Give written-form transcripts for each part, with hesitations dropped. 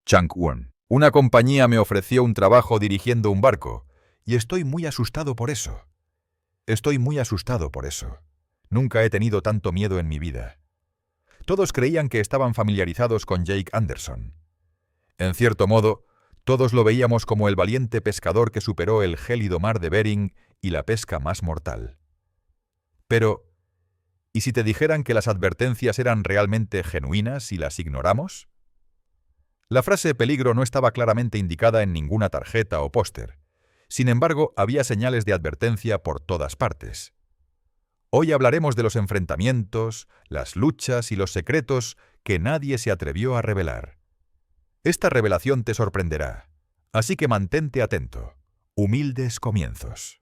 Changwon. Una compañía me ofreció un trabajo dirigiendo un barco, y estoy muy asustado por eso. Nunca he tenido tanto miedo en mi vida. Todos creían que estaban familiarizados con Jake Anderson. En cierto modo, todos lo veíamos como el valiente pescador que superó el gélido mar de Bering y la pesca más mortal. Pero, ¿y si te dijeran que las advertencias eran realmente genuinas y las ignoramos? La frase peligro no estaba claramente indicada en ninguna tarjeta o póster. Sin embargo, había señales de advertencia por todas partes. Hoy hablaremos de los enfrentamientos, las luchas y los secretos que nadie se atrevió a revelar. Esta revelación te sorprenderá, así que mantente atento. Humildes comienzos.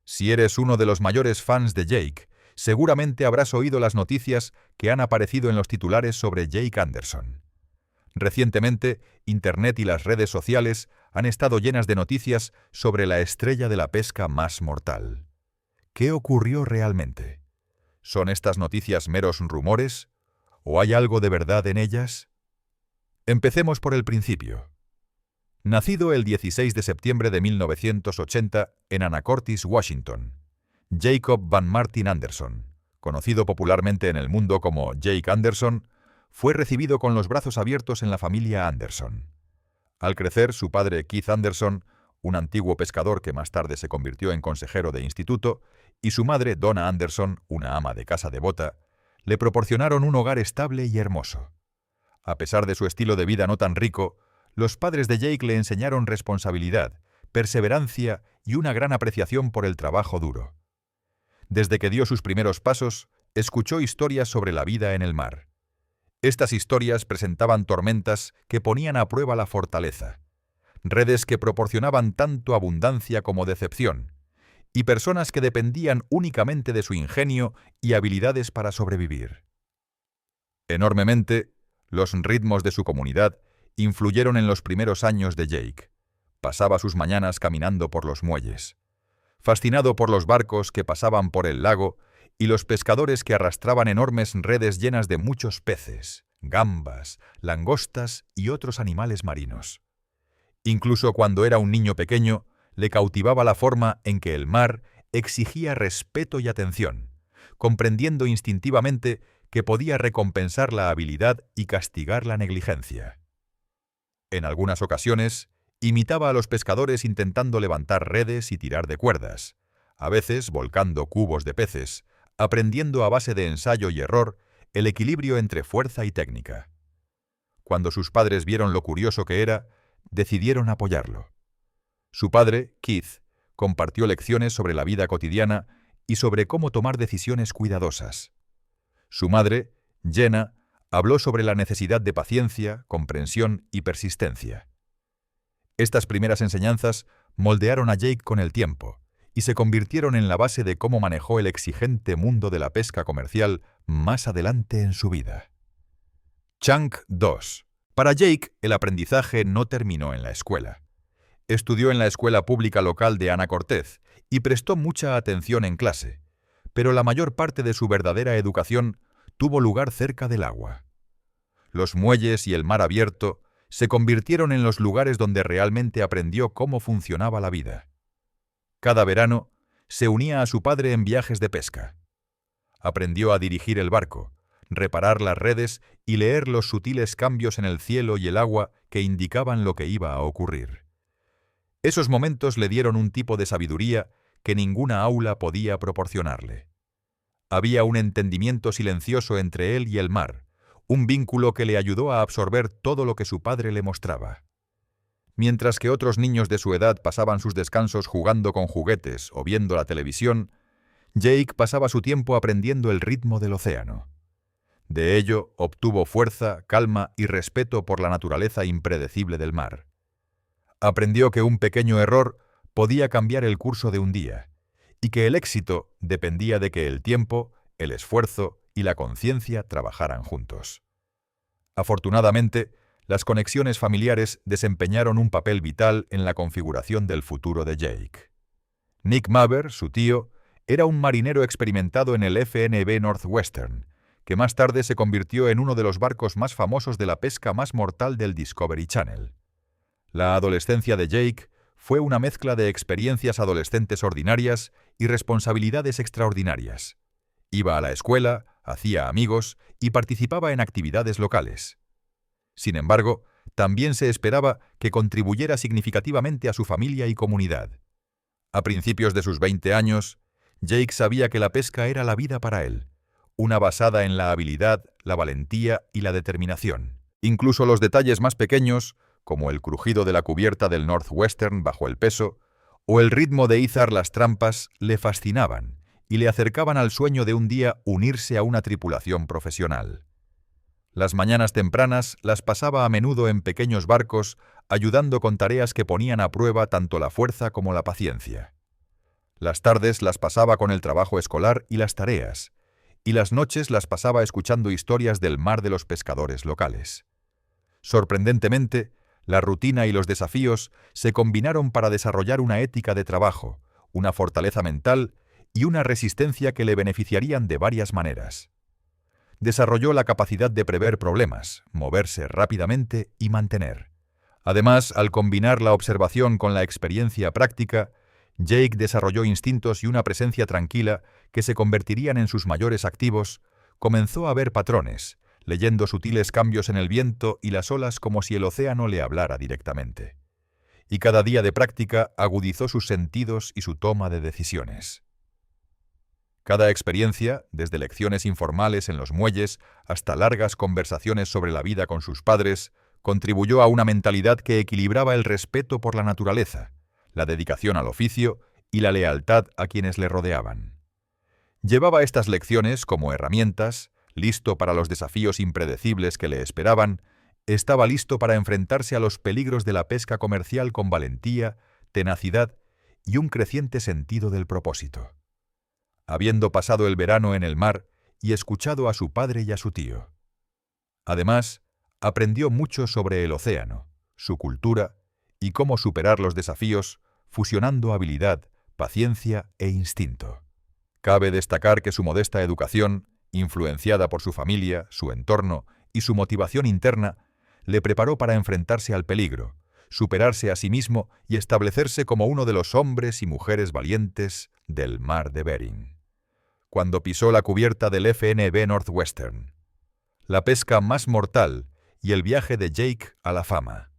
Si eres uno de los mayores fans de Jake, seguramente habrás oído las noticias que han aparecido en los titulares sobre Jake Anderson. Recientemente, Internet y las redes sociales han estado llenas de noticias sobre la estrella de la pesca más mortal. ¿Qué ocurrió realmente? ¿Son estas noticias meros rumores? ¿O hay algo de verdad en ellas? Empecemos por el principio. Nacido el 16 de septiembre de 1980 en Anacortes, Washington, Jacob Van Martin Anderson, conocido popularmente en el mundo como Jake Anderson, fue recibido con los brazos abiertos en la familia Anderson. Al crecer, su padre Keith Anderson, un antiguo pescador que más tarde se convirtió en consejero de instituto, y su madre Donna Anderson, una ama de casa devota, le proporcionaron un hogar estable y hermoso. A pesar de su estilo de vida no tan rico, los padres de Jake le enseñaron responsabilidad, perseverancia y una gran apreciación por el trabajo duro. Desde que dio sus primeros pasos, escuchó historias sobre la vida en el mar. Estas historias presentaban tormentas que ponían a prueba la fortaleza, redes que proporcionaban tanto abundancia como decepción, y personas que dependían únicamente de su ingenio y habilidades para sobrevivir. Enormemente, los ritmos de su comunidad influyeron en los primeros años de Jake. Pasaba sus mañanas caminando por los muelles, fascinado por los barcos que pasaban por el lago y los pescadores que arrastraban enormes redes llenas de muchos peces, gambas, langostas y otros animales marinos. Incluso cuando era un niño pequeño, le cautivaba la forma en que el mar exigía respeto y atención, comprendiendo instintivamente que podía recompensar la habilidad y castigar la negligencia. En algunas ocasiones, imitaba a los pescadores intentando levantar redes y tirar de cuerdas, a veces volcando cubos de peces, aprendiendo a base de ensayo y error el equilibrio entre fuerza y técnica. Cuando sus padres vieron lo curioso que era, decidieron apoyarlo. Su padre, Keith, compartió lecciones sobre la vida cotidiana y sobre cómo tomar decisiones cuidadosas. Su madre, Jenna, habló sobre la necesidad de paciencia, comprensión y persistencia. Estas primeras enseñanzas moldearon a Jake con el tiempo y se convirtieron en la base de cómo manejó el exigente mundo de la pesca comercial más adelante en su vida. Chunk 2. Para Jake, el aprendizaje no terminó en la escuela. Estudió en la escuela pública local de Anacortes y prestó mucha atención en clase, pero la mayor parte de su verdadera educación tuvo lugar cerca del agua. Los muelles y el mar abierto se convirtieron en los lugares donde realmente aprendió cómo funcionaba la vida. Cada verano, se unía a su padre en viajes de pesca. Aprendió a dirigir el barco, reparar las redes y leer los sutiles cambios en el cielo y el agua que indicaban lo que iba a ocurrir. Esos momentos le dieron un tipo de sabiduría que ninguna aula podía proporcionarle. Había un entendimiento silencioso entre él y el mar, un vínculo que le ayudó a absorber todo lo que su padre le mostraba. Mientras que otros niños de su edad pasaban sus descansos jugando con juguetes o viendo la televisión, Jake pasaba su tiempo aprendiendo el ritmo del océano. De ello obtuvo fuerza, calma y respeto por la naturaleza impredecible del mar. Aprendió que un pequeño error podía cambiar el curso de un día, y que el éxito dependía de que el tiempo, el esfuerzo y la conciencia trabajaran juntos. Afortunadamente, las conexiones familiares desempeñaron un papel vital en la configuración del futuro de Jake. Nick Maver, su tío, era un marinero experimentado en el FNB Northwestern, que más tarde se convirtió en uno de los barcos más famosos de la pesca más mortal del Discovery Channel. La adolescencia de Jake fue una mezcla de experiencias adolescentes ordinarias y responsabilidades extraordinarias. Iba a la escuela, hacía amigos y participaba en actividades locales. Sin embargo, también se esperaba que contribuyera significativamente a su familia y comunidad. A principios de sus 20 años, Jake sabía que la pesca era la vida para él, una basada en la habilidad, la valentía y la determinación. Incluso los detalles más pequeños, como el crujido de la cubierta del Northwestern bajo el peso, o el ritmo de izar las trampas, le fascinaban y le acercaban al sueño de un día unirse a una tripulación profesional. Las mañanas tempranas las pasaba a menudo en pequeños barcos, ayudando con tareas que ponían a prueba tanto la fuerza como la paciencia. Las tardes las pasaba con el trabajo escolar y las tareas, y las noches las pasaba escuchando historias del mar de los pescadores locales. Sorprendentemente, la rutina y los desafíos se combinaron para desarrollar una ética de trabajo, una fortaleza mental y una resistencia que le beneficiarían de varias maneras. Desarrolló la capacidad de prever problemas, moverse rápidamente y mantener. Además, al combinar la observación con la experiencia práctica, Jake desarrolló instintos y una presencia tranquila que se convertirían en sus mayores activos. Comenzó a ver patrones, leyendo sutiles cambios en el viento y las olas como si el océano le hablara directamente. Y cada día de práctica agudizó sus sentidos y su toma de decisiones. Cada experiencia, desde lecciones informales en los muelles hasta largas conversaciones sobre la vida con sus padres, contribuyó a una mentalidad que equilibraba el respeto por la naturaleza, la dedicación al oficio y la lealtad a quienes le rodeaban. Llevaba estas lecciones como herramientas, listo para los desafíos impredecibles que le esperaban, estaba listo para enfrentarse a los peligros de la pesca comercial con valentía, tenacidad y un creciente sentido del propósito. Habiendo pasado el verano en el mar y escuchado a su padre y a su tío. Además, aprendió mucho sobre el océano, su cultura y cómo superar los desafíos fusionando habilidad, paciencia e instinto. Cabe destacar que su modesta educación, influenciada por su familia, su entorno y su motivación interna, le preparó para enfrentarse al peligro, superarse a sí mismo y establecerse como uno de los hombres y mujeres valientes del mar de Bering. Cuando pisó la cubierta del FNB Northwestern, la pesca más mortal y el viaje de Jake a la fama.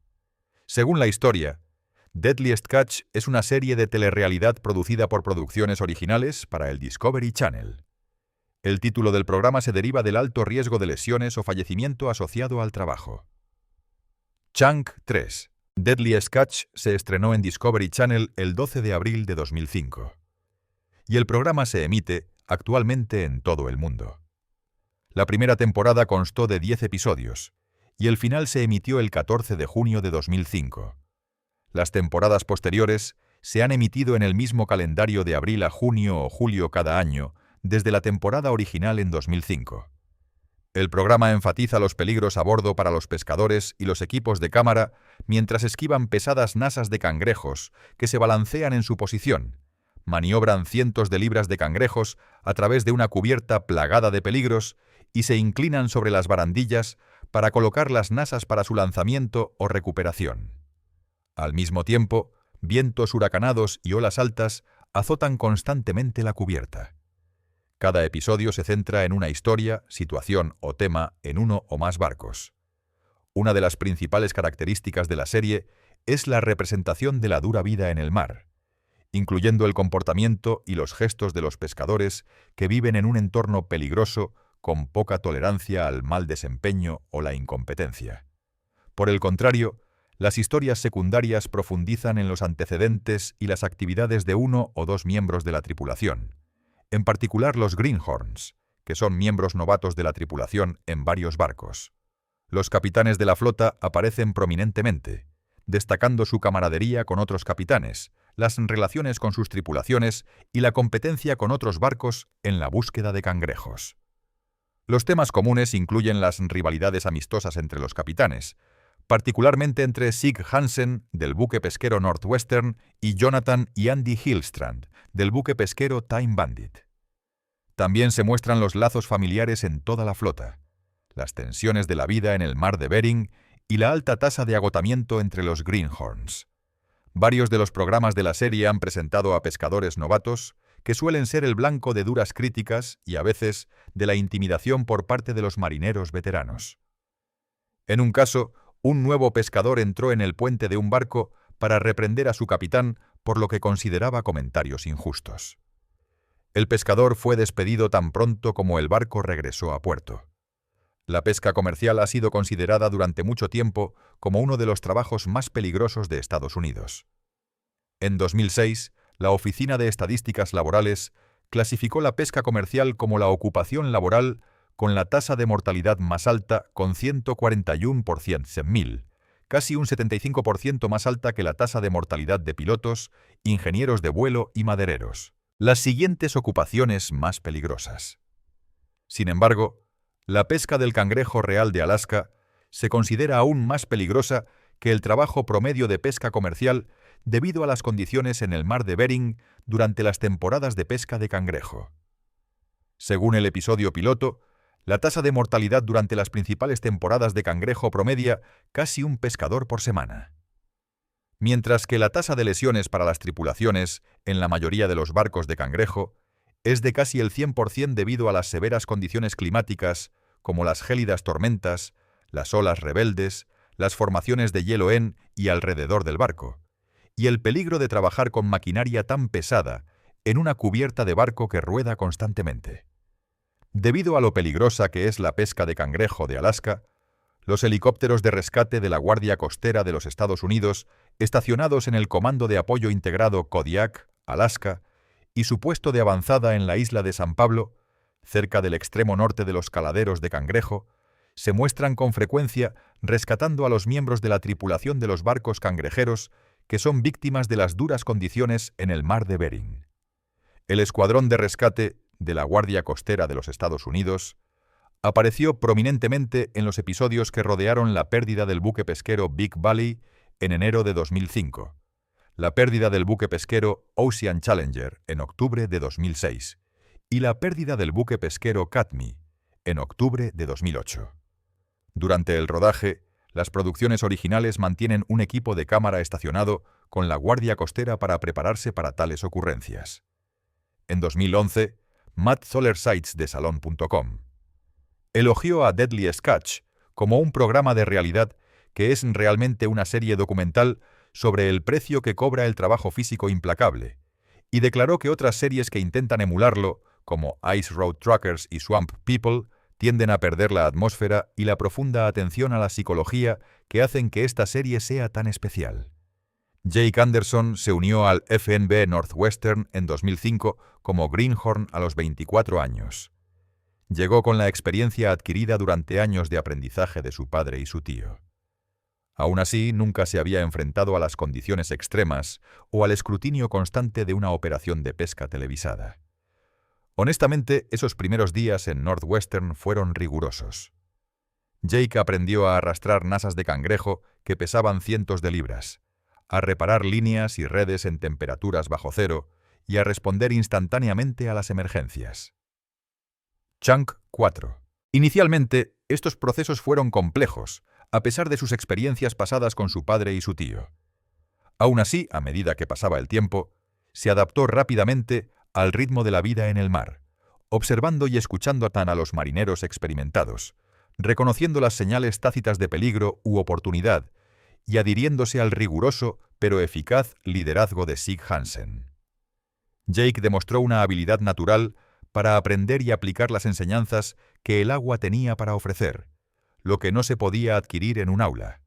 Según la historia, Deadliest Catch es una serie de telerrealidad producida por Producciones Originales para el Discovery Channel. El título del programa se deriva del alto riesgo de lesiones o fallecimiento asociado al trabajo. Chunk 3. Deadliest Catch se estrenó en Discovery Channel el 12 de abril de 2005. Y el programa se emite actualmente en todo el mundo. La primera temporada constó de 10 episodios, y el final se emitió el 14 de junio de 2005. Las temporadas posteriores se han emitido en el mismo calendario de abril a junio o julio cada año, desde la temporada original en 2005. El programa enfatiza los peligros a bordo para los pescadores y los equipos de cámara mientras esquivan pesadas nasas de cangrejos que se balancean en su posición, maniobran cientos de libras de cangrejos a través de una cubierta plagada de peligros y se inclinan sobre las barandillas para colocar las nasas para su lanzamiento o recuperación. Al mismo tiempo, vientos huracanados y olas altas azotan constantemente la cubierta. Cada episodio se centra en una historia, situación o tema en uno o más barcos. Una de las principales características de la serie es la representación de la dura vida en el mar, incluyendo el comportamiento y los gestos de los pescadores que viven en un entorno peligroso con poca tolerancia al mal desempeño o la incompetencia. Por el contrario, las historias secundarias profundizan en los antecedentes y las actividades de uno o dos miembros de la tripulación, en particular los Greenhorns, que son miembros novatos de la tripulación en varios barcos. Los capitanes de la flota aparecen prominentemente, destacando su camaradería con otros capitanes, las relaciones con sus tripulaciones y la competencia con otros barcos en la búsqueda de cangrejos. Los temas comunes incluyen las rivalidades amistosas entre los capitanes, particularmente entre Sig Hansen, del buque pesquero Northwestern, y Jonathan y Andy Hillstrand, del buque pesquero Time Bandit. También se muestran los lazos familiares en toda la flota, las tensiones de la vida en el mar de Bering y la alta tasa de agotamiento entre los greenhorns. Varios de los programas de la serie han presentado a pescadores novatos, que suelen ser el blanco de duras críticas y a veces de la intimidación por parte de los marineros veteranos. En un caso, un nuevo pescador entró en el puente de un barco para reprender a su capitán por lo que consideraba comentarios injustos. El pescador fue despedido tan pronto como el barco regresó a puerto. La pesca comercial ha sido considerada durante mucho tiempo como uno de los trabajos más peligrosos de Estados Unidos. En 2006, la Oficina de Estadísticas Laborales clasificó la pesca comercial como la ocupación laboral con la tasa de mortalidad más alta, con 141 por 100.000, casi un 75% más alta que la tasa de mortalidad de pilotos, ingenieros de vuelo y madereros. Las siguientes ocupaciones más peligrosas. Sin embargo, la pesca del cangrejo real de Alaska se considera aún más peligrosa que el trabajo promedio de pesca comercial debido a las condiciones en el mar de Bering durante las temporadas de pesca de cangrejo. Según el episodio piloto, la tasa de mortalidad durante las principales temporadas de cangrejo promedia casi un pescador por semana. Mientras que la tasa de lesiones para las tripulaciones en la mayoría de los barcos de cangrejo es de casi el 100% debido a las severas condiciones climáticas, como las gélidas tormentas, las olas rebeldes, las formaciones de hielo en y alrededor del barco, y el peligro de trabajar con maquinaria tan pesada en una cubierta de barco que rueda constantemente. Debido a lo peligrosa que es la pesca de cangrejo de Alaska, los helicópteros de rescate de la Guardia Costera de los Estados Unidos, estacionados en el Comando de Apoyo Integrado Kodiak, Alaska, y su puesto de avanzada en la isla de San Pablo, cerca del extremo norte de los caladeros de cangrejo, se muestran con frecuencia rescatando a los miembros de la tripulación de los barcos cangrejeros que son víctimas de las duras condiciones en el mar de Bering. El escuadrón de rescate de la Guardia Costera de los Estados Unidos apareció prominentemente en los episodios que rodearon la pérdida del buque pesquero Big Valley en enero de 2005, la pérdida del buque pesquero Ocean Challenger en octubre de 2006 y la pérdida del buque pesquero Katmai en octubre de 2008. Durante el rodaje, las producciones originales mantienen un equipo de cámara estacionado con la Guardia Costera para prepararse para tales ocurrencias. En 2011, Matt Zoller Seitz de Salon.com elogió a Deadliest Catch como un programa de realidad que es realmente una serie documental sobre el precio que cobra el trabajo físico implacable, y declaró que otras series que intentan emularlo, como Ice Road Truckers y Swamp People, tienden a perder la atmósfera y la profunda atención a la psicología que hacen que esta serie sea tan especial. Jake Anderson se unió al FNB Northwestern en 2005 como Greenhorn a los 24 años. Llegó con la experiencia adquirida durante años de aprendizaje de su padre y su tío. Aún así, nunca se había enfrentado a las condiciones extremas o al escrutinio constante de una operación de pesca televisada. Honestamente, esos primeros días en Northwestern fueron rigurosos. Jake aprendió a arrastrar nasas de cangrejo que pesaban cientos de libras, a reparar líneas y redes en temperaturas bajo cero y a responder instantáneamente a las emergencias. Chunk 4. Inicialmente, estos procesos fueron complejos, a pesar de sus experiencias pasadas con su padre y su tío. Aún así, a medida que pasaba el tiempo, se adaptó rápidamente al ritmo de la vida en el mar, observando y escuchando a los marineros experimentados, reconociendo las señales tácitas de peligro u oportunidad y adhiriéndose al riguroso pero eficaz liderazgo de Sig Hansen. Jake demostró una habilidad natural para aprender y aplicar las enseñanzas que el agua tenía para ofrecer, lo que no se podía adquirir en un aula.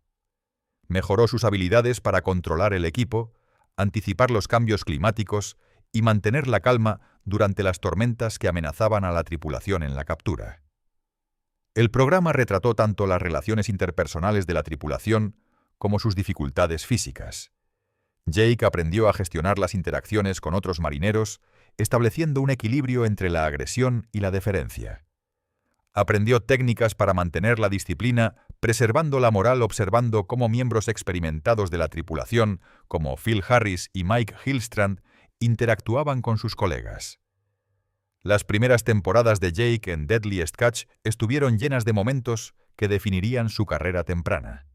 Mejoró sus habilidades para controlar el equipo, anticipar los cambios climáticos y mantener la calma durante las tormentas que amenazaban a la tripulación en la captura. El programa retrató tanto las relaciones interpersonales de la tripulación como sus dificultades físicas. Jake aprendió a gestionar las interacciones con otros marineros, estableciendo un equilibrio entre la agresión y la deferencia. Aprendió técnicas para mantener la disciplina, preservando la moral observando cómo miembros experimentados de la tripulación, como Phil Harris y Mike Hillstrand, interactuaban con sus colegas. Las primeras temporadas de Jake en Deadliest Catch estuvieron llenas de momentos que definirían su carrera temprana.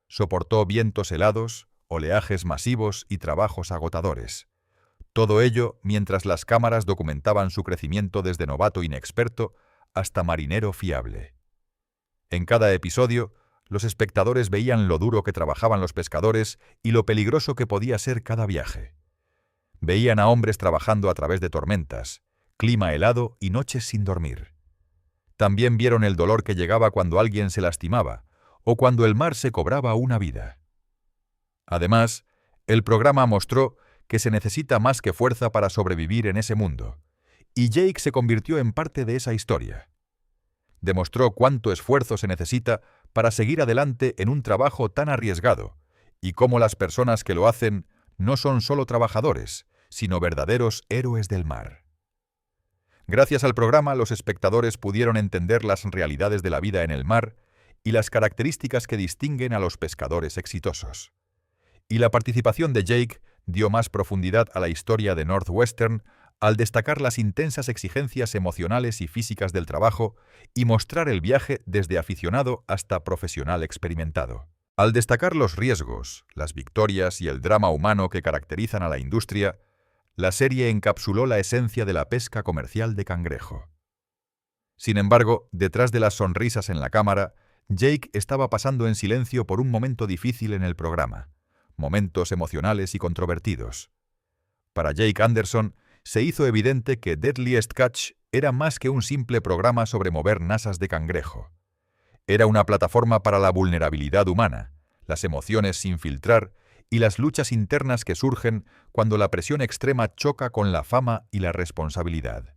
Soportó vientos helados, oleajes masivos y trabajos agotadores. Todo ello mientras las cámaras documentaban su crecimiento desde novato inexperto hasta marinero fiable. En cada episodio, los espectadores veían lo duro que trabajaban los pescadores y lo peligroso que podía ser cada viaje. Veían a hombres trabajando a través de tormentas, clima helado y noches sin dormir. También vieron el dolor que llegaba cuando alguien se lastimaba o cuando el mar se cobraba una vida. Además, el programa mostró que se necesita más que fuerza para sobrevivir en ese mundo, y Jake se convirtió en parte de esa historia. Demostró cuánto esfuerzo se necesita para seguir adelante en un trabajo tan arriesgado, y cómo las personas que lo hacen no son solo trabajadores, sino verdaderos héroes del mar. Gracias al programa, los espectadores pudieron entender las realidades de la vida en el mar y las características que distinguen a los pescadores exitosos. Y la participación de Jake dio más profundidad a la historia de Northwestern al destacar las intensas exigencias emocionales y físicas del trabajo y mostrar el viaje desde aficionado hasta profesional experimentado. Al destacar los riesgos, las victorias y el drama humano que caracterizan a la industria, la serie encapsuló la esencia de la pesca comercial de cangrejo. Sin embargo, detrás de las sonrisas en la cámara, Jake estaba pasando en silencio por un momento difícil en el programa, momentos emocionales y controvertidos. Para Jake Anderson, se hizo evidente que Deadliest Catch era más que un simple programa sobre mover nasas de cangrejo. Era una plataforma para la vulnerabilidad humana, las emociones sin filtrar y las luchas internas que surgen cuando la presión extrema choca con la fama y la responsabilidad.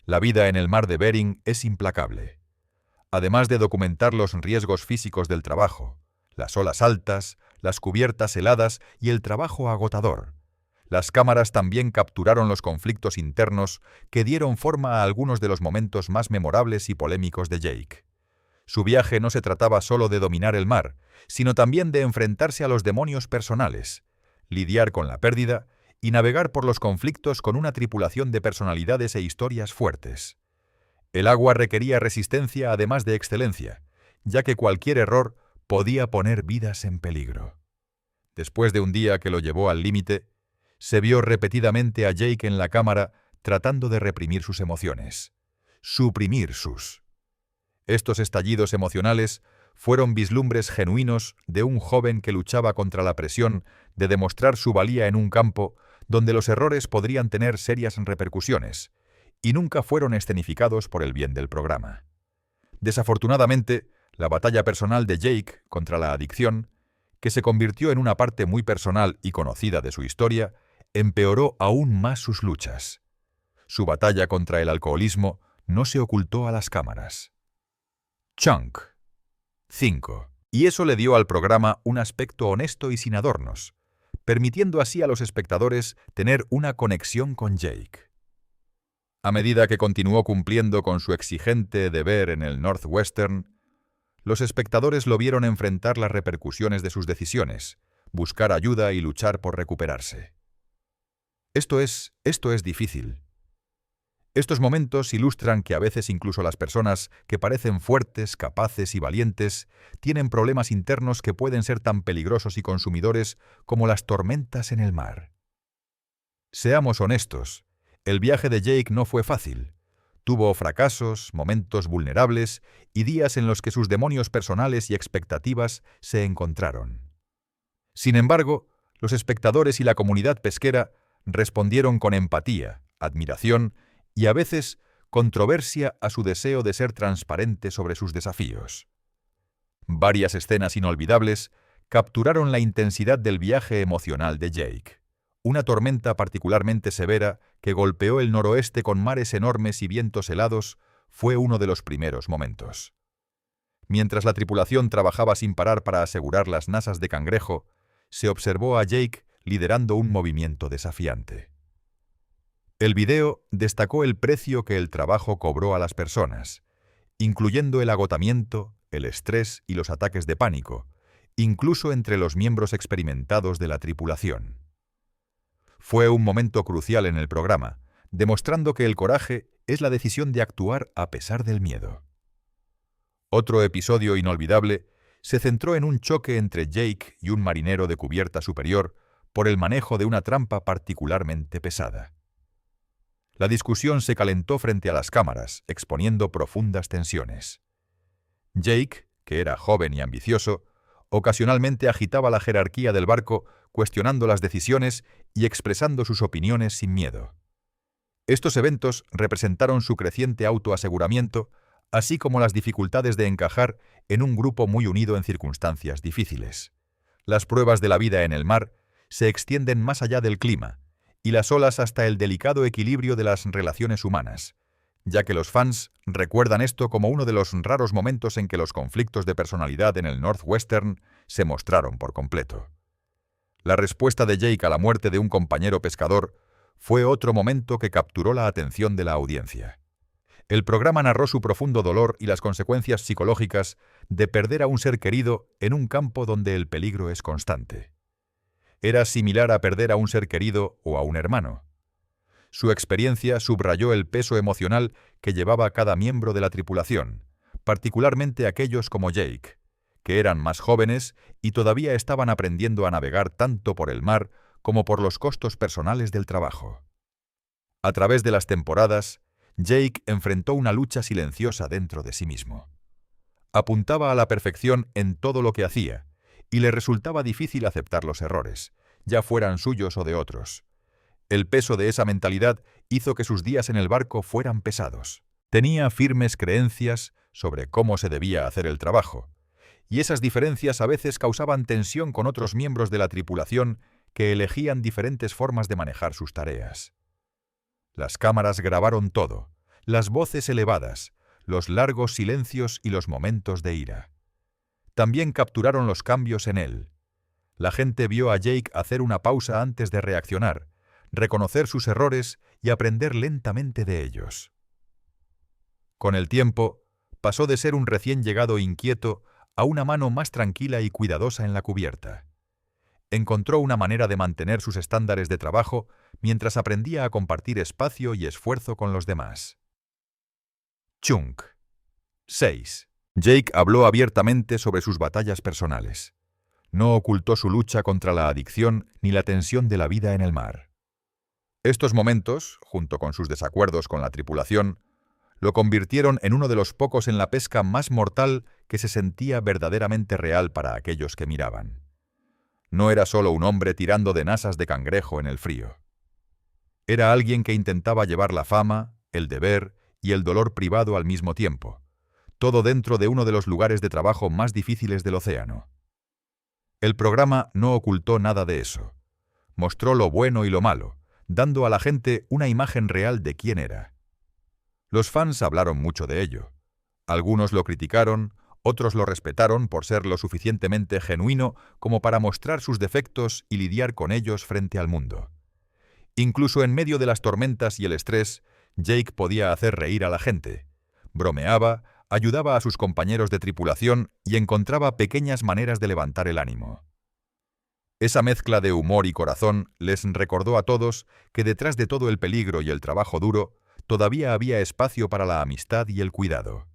La vida en el mar de Bering es implacable. Además de documentar los riesgos físicos del trabajo, las olas altas, las cubiertas heladas y el trabajo agotador, las cámaras también capturaron los conflictos internos que dieron forma a algunos de los momentos más memorables y polémicos de Jake. Su viaje no se trataba solo de dominar el mar, sino también de enfrentarse a los demonios personales, lidiar con la pérdida y navegar por los conflictos con una tripulación de personalidades e historias fuertes. El agua requería resistencia además de excelencia, ya que cualquier error podía poner vidas en peligro. Después de un día que lo llevó al límite, se vio repetidamente a Jake en la cámara tratando de reprimir sus emociones, suprimir sus. Estos estallidos emocionales fueron vislumbres genuinos de un joven que luchaba contra la presión de demostrar su valía en un campo donde los errores podrían tener serias repercusiones, y nunca fueron escenificados por el bien del programa. Desafortunadamente, la batalla personal de Jake contra la adicción, que se convirtió en una parte muy personal y conocida de su historia, empeoró aún más sus luchas. Su batalla contra el alcoholismo no se ocultó a las cámaras. Chunk. 5. Y eso le dio al programa un aspecto honesto y sin adornos, permitiendo así a los espectadores tener una conexión con Jake. A medida que continuó cumpliendo con su exigente deber en el Northwestern, los espectadores lo vieron enfrentar las repercusiones de sus decisiones, buscar ayuda y luchar por recuperarse. Esto es difícil. Estos momentos ilustran que a veces incluso las personas que parecen fuertes, capaces y valientes tienen problemas internos que pueden ser tan peligrosos y consumidores como las tormentas en el mar. Seamos honestos, el viaje de Jake no fue fácil. Tuvo fracasos, momentos vulnerables y días en los que sus demonios personales y expectativas se encontraron. Sin embargo, los espectadores y la comunidad pesquera respondieron con empatía, admiración y a veces controversia a su deseo de ser transparente sobre sus desafíos. Varias escenas inolvidables capturaron la intensidad del viaje emocional de Jake. Una tormenta particularmente severa que golpeó el noroeste con mares enormes y vientos helados fue uno de los primeros momentos. Mientras la tripulación trabajaba sin parar para asegurar las nasas de cangrejo, se observó a Jake liderando un movimiento desafiante. El video destacó el precio que el trabajo cobró a las personas, incluyendo el agotamiento, el estrés y los ataques de pánico, incluso entre los miembros experimentados de la tripulación. Fue un momento crucial en el programa, demostrando que el coraje es la decisión de actuar a pesar del miedo. Otro episodio inolvidable se centró en un choque entre Jake y un marinero de cubierta superior por el manejo de una trampa particularmente pesada. La discusión se calentó frente a las cámaras, exponiendo profundas tensiones. Jake, que era joven y ambicioso, ocasionalmente agitaba la jerarquía del barco, cuestionando las decisiones y expresando sus opiniones sin miedo. Estos eventos representaron su creciente autoaseguramiento, así como las dificultades de encajar en un grupo muy unido en circunstancias difíciles. Las pruebas de la vida en el mar se extienden más allá del clima, y las olas hasta el delicado equilibrio de las relaciones humanas, ya que los fans recuerdan esto como uno de los raros momentos en que los conflictos de personalidad en el Northwestern se mostraron por completo. La respuesta de Jake a la muerte de un compañero pescador fue otro momento que capturó la atención de la audiencia. El programa narró su profundo dolor y las consecuencias psicológicas de perder a un ser querido en un campo donde el peligro es constante. Era similar a perder a un ser querido o a un hermano. Su experiencia subrayó el peso emocional que llevaba cada miembro de la tripulación, particularmente aquellos como Jake, que eran más jóvenes y todavía estaban aprendiendo a navegar tanto por el mar como por los costos personales del trabajo. A través de las temporadas, Jake enfrentó una lucha silenciosa dentro de sí mismo. Apuntaba a la perfección en todo lo que hacía, y le resultaba difícil aceptar los errores, ya fueran suyos o de otros. El peso de esa mentalidad hizo que sus días en el barco fueran pesados. Tenía firmes creencias sobre cómo se debía hacer el trabajo, y esas diferencias a veces causaban tensión con otros miembros de la tripulación que elegían diferentes formas de manejar sus tareas. Las cámaras grabaron todo, las voces elevadas, los largos silencios y los momentos de ira. También capturaron los cambios en él. La gente vio a Jake hacer una pausa antes de reaccionar, reconocer sus errores y aprender lentamente de ellos. Con el tiempo, pasó de ser un recién llegado inquieto a una mano más tranquila y cuidadosa en la cubierta. Encontró una manera de mantener sus estándares de trabajo mientras aprendía a compartir espacio y esfuerzo con los demás. Chunk. 6. Jake habló abiertamente sobre sus batallas personales. No ocultó su lucha contra la adicción ni la tensión de la vida en el mar. Estos momentos, junto con sus desacuerdos con la tripulación, lo convirtieron en uno de los pocos en la pesca más mortal que se sentía verdaderamente real para aquellos que miraban. No era solo un hombre tirando de nasas de cangrejo en el frío. Era alguien que intentaba llevar la fama, el deber y el dolor privado al mismo tiempo, todo dentro de uno de los lugares de trabajo más difíciles del océano. El programa no ocultó nada de eso. Mostró lo bueno y lo malo, dando a la gente una imagen real de quién era. Los fans hablaron mucho de ello. Algunos lo criticaron, otros lo respetaron por ser lo suficientemente genuino como para mostrar sus defectos y lidiar con ellos frente al mundo. Incluso en medio de las tormentas y el estrés, Jake podía hacer reír a la gente. Bromeaba, ayudaba a sus compañeros de tripulación y encontraba pequeñas maneras de levantar el ánimo. Esa mezcla de humor y corazón les recordó a todos que detrás de todo el peligro y el trabajo duro, todavía había espacio para la amistad y el cuidado.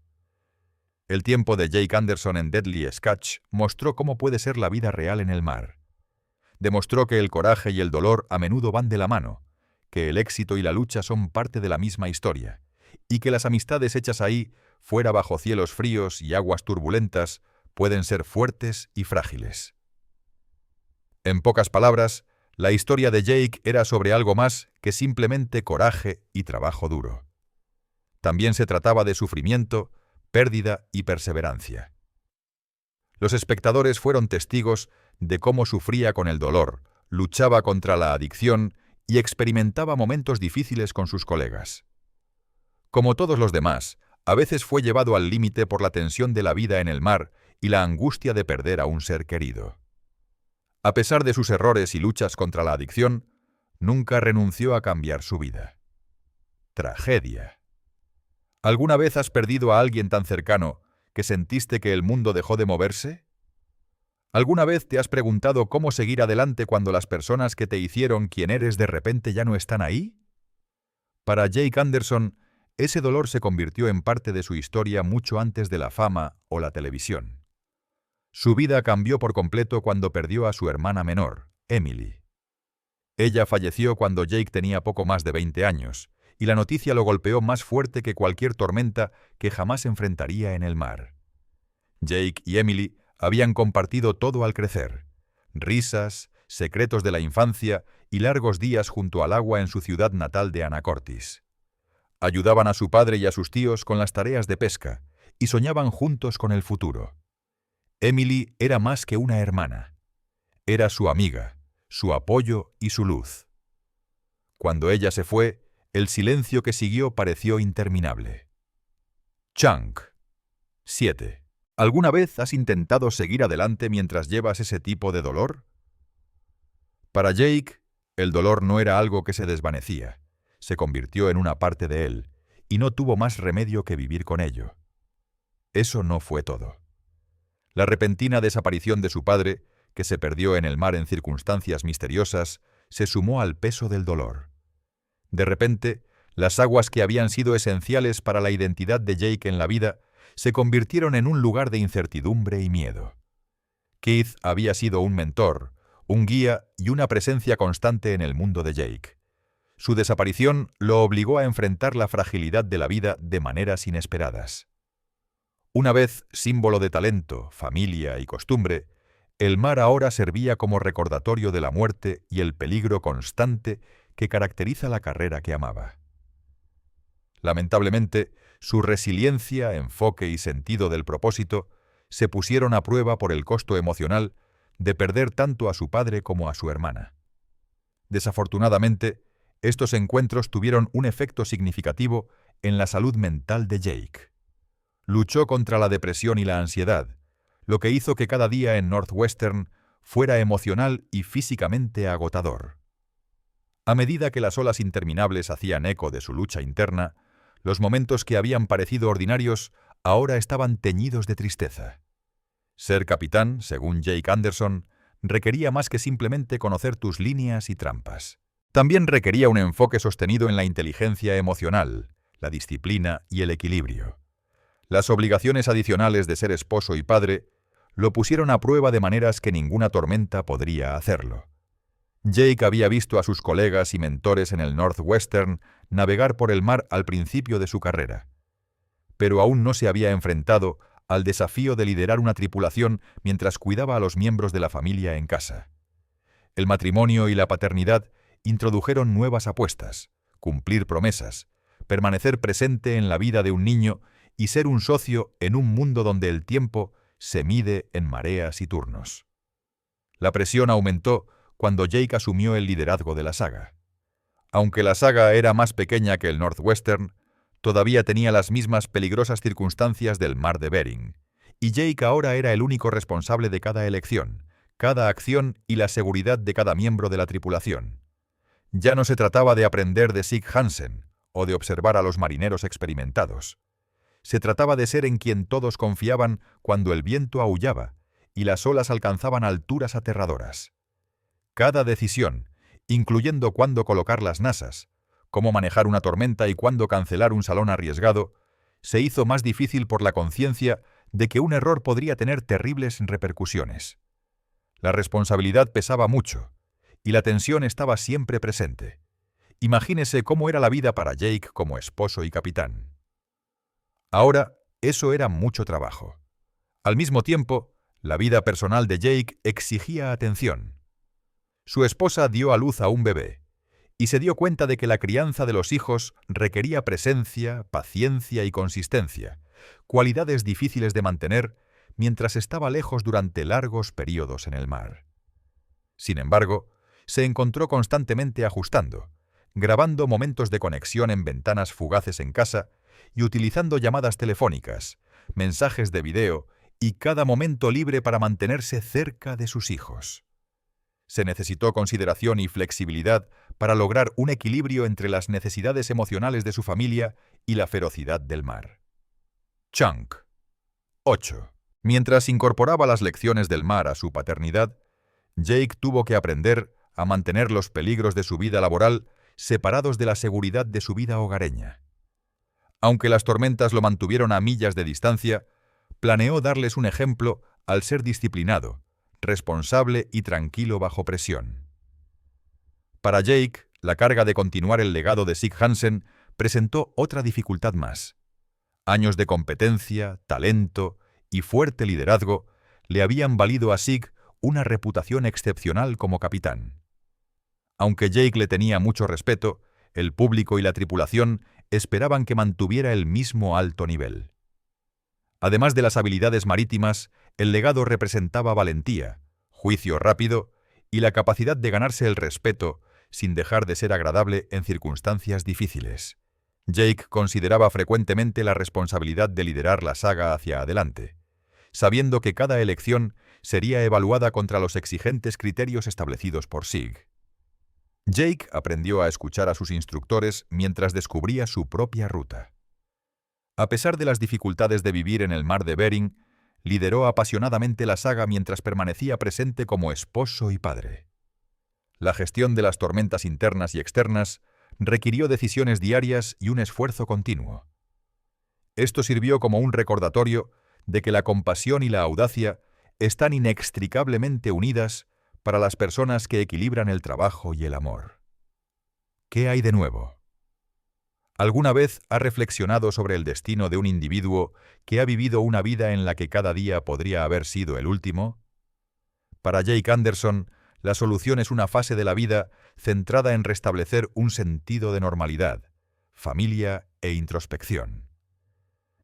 El tiempo de Jake Anderson en Deadly Catch mostró cómo puede ser la vida real en el mar. Demostró que el coraje y el dolor a menudo van de la mano, que el éxito y la lucha son parte de la misma historia, y que las amistades hechas ahí, fuera bajo cielos fríos y aguas turbulentas, pueden ser fuertes y frágiles. En pocas palabras, la historia de Jake era sobre algo más que simplemente coraje y trabajo duro. También se trataba de sufrimiento, pérdida y perseverancia. Los espectadores fueron testigos de cómo sufría con el dolor, luchaba contra la adicción y experimentaba momentos difíciles con sus colegas. Como todos los demás, a veces fue llevado al límite por la tensión de la vida en el mar y la angustia de perder a un ser querido. A pesar de sus errores y luchas contra la adicción, nunca renunció a cambiar su vida. Tragedia. ¿Alguna vez has perdido a alguien tan cercano que sentiste que el mundo dejó de moverse? ¿Alguna vez te has preguntado cómo seguir adelante cuando las personas que te hicieron quien eres de repente ya no están ahí? Para Jake Anderson, Ese dolor se convirtió en parte de su historia mucho antes de la fama o la televisión. Su vida cambió por completo cuando perdió a su hermana menor, Emily. Ella falleció cuando Jake tenía poco más de 20 años, y la noticia lo golpeó más fuerte que cualquier tormenta que jamás enfrentaría en el mar. Jake y Emily habían compartido todo al crecer: risas, secretos de la infancia y largos días junto al agua en su ciudad natal de Anacortes. Ayudaban a su padre y a sus tíos con las tareas de pesca y soñaban juntos con el futuro. Emily era más que una hermana. Era su amiga, su apoyo y su luz. Cuando ella se fue, el silencio que siguió pareció interminable. Chunk. 7. ¿Alguna vez has intentado seguir adelante mientras llevas ese tipo de dolor? Para Jake, el dolor no era algo que se desvanecía. Se convirtió en una parte de él, y no tuvo más remedio que vivir con ello. Eso no fue todo. La repentina desaparición de su padre, que se perdió en el mar en circunstancias misteriosas, se sumó al peso del dolor. De repente, las aguas que habían sido esenciales para la identidad de Jake en la vida se convirtieron en un lugar de incertidumbre y miedo. Keith había sido un mentor, un guía y una presencia constante en el mundo de Jake. Su desaparición lo obligó a enfrentar la fragilidad de la vida de maneras inesperadas. Una vez símbolo de talento, familia y costumbre, el mar ahora servía como recordatorio de la muerte y el peligro constante que caracteriza la carrera que amaba. Lamentablemente, su resiliencia, enfoque y sentido del propósito se pusieron a prueba por el costo emocional de perder tanto a su padre como a su hermana. Desafortunadamente, estos encuentros tuvieron un efecto significativo en la salud mental de Jake. Luchó contra la depresión y la ansiedad, lo que hizo que cada día en Northwestern fuera emocional y físicamente agotador. A medida que las olas interminables hacían eco de su lucha interna, los momentos que habían parecido ordinarios ahora estaban teñidos de tristeza. Ser capitán, según Jake Anderson, requería más que simplemente conocer tus líneas y trampas. También requería un enfoque sostenido en la inteligencia emocional, la disciplina y el equilibrio. Las obligaciones adicionales de ser esposo y padre lo pusieron a prueba de maneras que ninguna tormenta podría hacerlo. Jake había visto a sus colegas y mentores en el Northwestern navegar por el mar al principio de su carrera, pero aún no se había enfrentado al desafío de liderar una tripulación mientras cuidaba a los miembros de la familia en casa. El matrimonio y la paternidad introdujeron nuevas apuestas, cumplir promesas, permanecer presente en la vida de un niño y ser un socio en un mundo donde el tiempo se mide en mareas y turnos. La presión aumentó cuando Jake asumió el liderazgo de la saga. Aunque la saga era más pequeña que el Northwestern, todavía tenía las mismas peligrosas circunstancias del mar de Bering, y Jake ahora era el único responsable de cada elección, cada acción y la seguridad de cada miembro de la tripulación. Ya no se trataba de aprender de Sig Hansen o de observar a los marineros experimentados. Se trataba de ser en quien todos confiaban cuando el viento aullaba y las olas alcanzaban alturas aterradoras. Cada decisión, incluyendo cuándo colocar las nasas, cómo manejar una tormenta y cuándo cancelar un salón arriesgado, se hizo más difícil por la conciencia de que un error podría tener terribles repercusiones. La responsabilidad pesaba mucho, y la tensión estaba siempre presente. Imagínese cómo era la vida para Jake como esposo y capitán. Ahora, eso era mucho trabajo. Al mismo tiempo, la vida personal de Jake exigía atención. Su esposa dio a luz a un bebé, y se dio cuenta de que la crianza de los hijos requería presencia, paciencia y consistencia, cualidades difíciles de mantener mientras estaba lejos durante largos períodos en el mar. Sin embargo, se encontró constantemente ajustando, grabando momentos de conexión en ventanas fugaces en casa y utilizando llamadas telefónicas, mensajes de video y cada momento libre para mantenerse cerca de sus hijos. Se necesitó consideración y flexibilidad para lograr un equilibrio entre las necesidades emocionales de su familia y la ferocidad del mar. Chunk. 8. Mientras incorporaba las lecciones del mar a su paternidad, Jake tuvo que aprender a mantener los peligros de su vida laboral separados de la seguridad de su vida hogareña. Aunque las tormentas lo mantuvieron a millas de distancia, planeó darles un ejemplo al ser disciplinado, responsable y tranquilo bajo presión. Para Jake, la carga de continuar el legado de Sig Hansen presentó otra dificultad más. Años de competencia, talento y fuerte liderazgo le habían valido a Sig una reputación excepcional como capitán. Aunque Jake le tenía mucho respeto, el público y la tripulación esperaban que mantuviera el mismo alto nivel. Además de las habilidades marítimas, el legado representaba valentía, juicio rápido y la capacidad de ganarse el respeto sin dejar de ser agradable en circunstancias difíciles. Jake consideraba frecuentemente la responsabilidad de liderar la saga hacia adelante, sabiendo que cada elección sería evaluada contra los exigentes criterios establecidos por Sig. Jake aprendió a escuchar a sus instructores mientras descubría su propia ruta. A pesar de las dificultades de vivir en el mar de Bering, lideró apasionadamente la saga mientras permanecía presente como esposo y padre. La gestión de las tormentas internas y externas requirió decisiones diarias y un esfuerzo continuo. Esto sirvió como un recordatorio de que la compasión y la audacia están inextricablemente unidas para las personas que equilibran el trabajo y el amor. ¿Qué hay de nuevo? ¿Alguna vez ha reflexionado sobre el destino de un individuo que ha vivido una vida en la que cada día podría haber sido el último? Para Jake Anderson, la solución es una fase de la vida centrada en restablecer un sentido de normalidad, familia e introspección.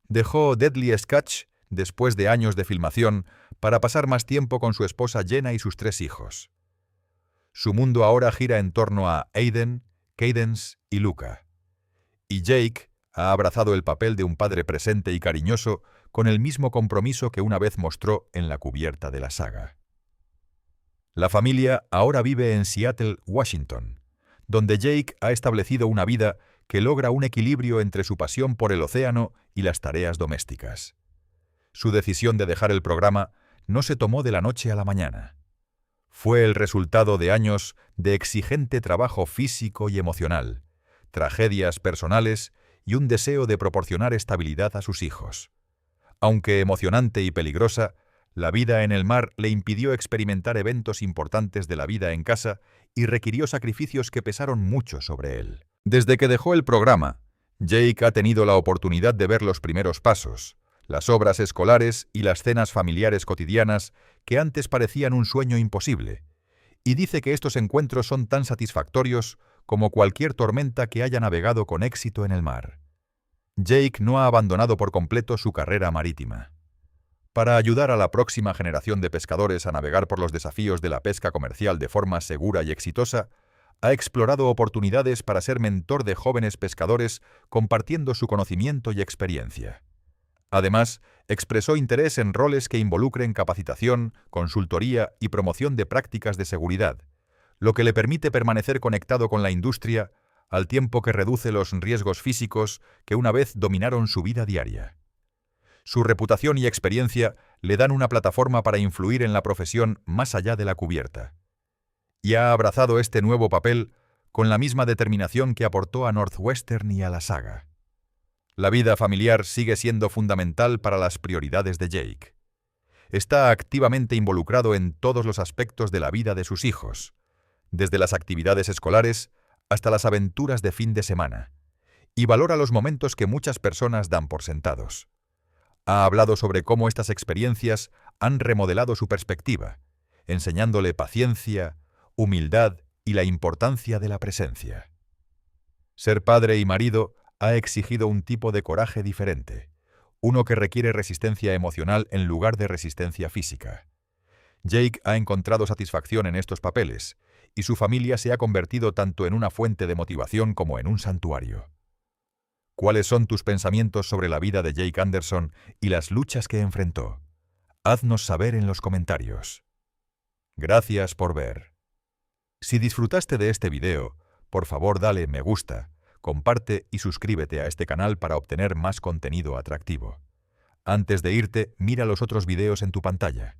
Dejó Deadly Sketch después de años de filmación para pasar más tiempo con su esposa Jenna y sus 3 hijos. Su mundo ahora gira en torno a Aiden, Cadence y Luca. Y Jake ha abrazado el papel de un padre presente y cariñoso con el mismo compromiso que una vez mostró en la cubierta de la saga. La familia ahora vive en Seattle, Washington, donde Jake ha establecido una vida que logra un equilibrio entre su pasión por el océano y las tareas domésticas. Su decisión de dejar el programa no se tomó de la noche a la mañana. Fue el resultado de años de exigente trabajo físico y emocional, tragedias personales y un deseo de proporcionar estabilidad a sus hijos. Aunque emocionante y peligrosa, la vida en el mar le impidió experimentar eventos importantes de la vida en casa y requirió sacrificios que pesaron mucho sobre él. Desde que dejó el programa, Jake ha tenido la oportunidad de ver los primeros pasos, las obras escolares y las cenas familiares cotidianas que antes parecían un sueño imposible, y dice que estos encuentros son tan satisfactorios como cualquier tormenta que haya navegado con éxito en el mar. Jake no ha abandonado por completo su carrera marítima. Para ayudar a la próxima generación de pescadores a navegar por los desafíos de la pesca comercial de forma segura y exitosa, ha explorado oportunidades para ser mentor de jóvenes pescadores compartiendo su conocimiento y experiencia. Además, expresó interés en roles que involucren capacitación, consultoría y promoción de prácticas de seguridad, lo que le permite permanecer conectado con la industria al tiempo que reduce los riesgos físicos que una vez dominaron su vida diaria. Su reputación y experiencia le dan una plataforma para influir en la profesión más allá de la cubierta. Y ha abrazado este nuevo papel con la misma determinación que aportó a Northwestern y a la saga. La vida familiar sigue siendo fundamental para las prioridades de Jake. Está activamente involucrado en todos los aspectos de la vida de sus hijos, desde las actividades escolares hasta las aventuras de fin de semana, y valora los momentos que muchas personas dan por sentados. Ha hablado sobre cómo estas experiencias han remodelado su perspectiva, enseñándole paciencia, humildad y la importancia de la presencia. Ser padre y marido ha exigido un tipo de coraje diferente, uno que requiere resistencia emocional en lugar de resistencia física. Jake ha encontrado satisfacción en estos papeles, y su familia se ha convertido tanto en una fuente de motivación como en un santuario. ¿Cuáles son tus pensamientos sobre la vida de Jake Anderson y las luchas que enfrentó? Haznos saber en los comentarios. Gracias por ver. Si disfrutaste de este video, por favor dale me gusta, comparte y suscríbete a este canal para obtener más contenido atractivo. Antes de irte, mira los otros videos en tu pantalla.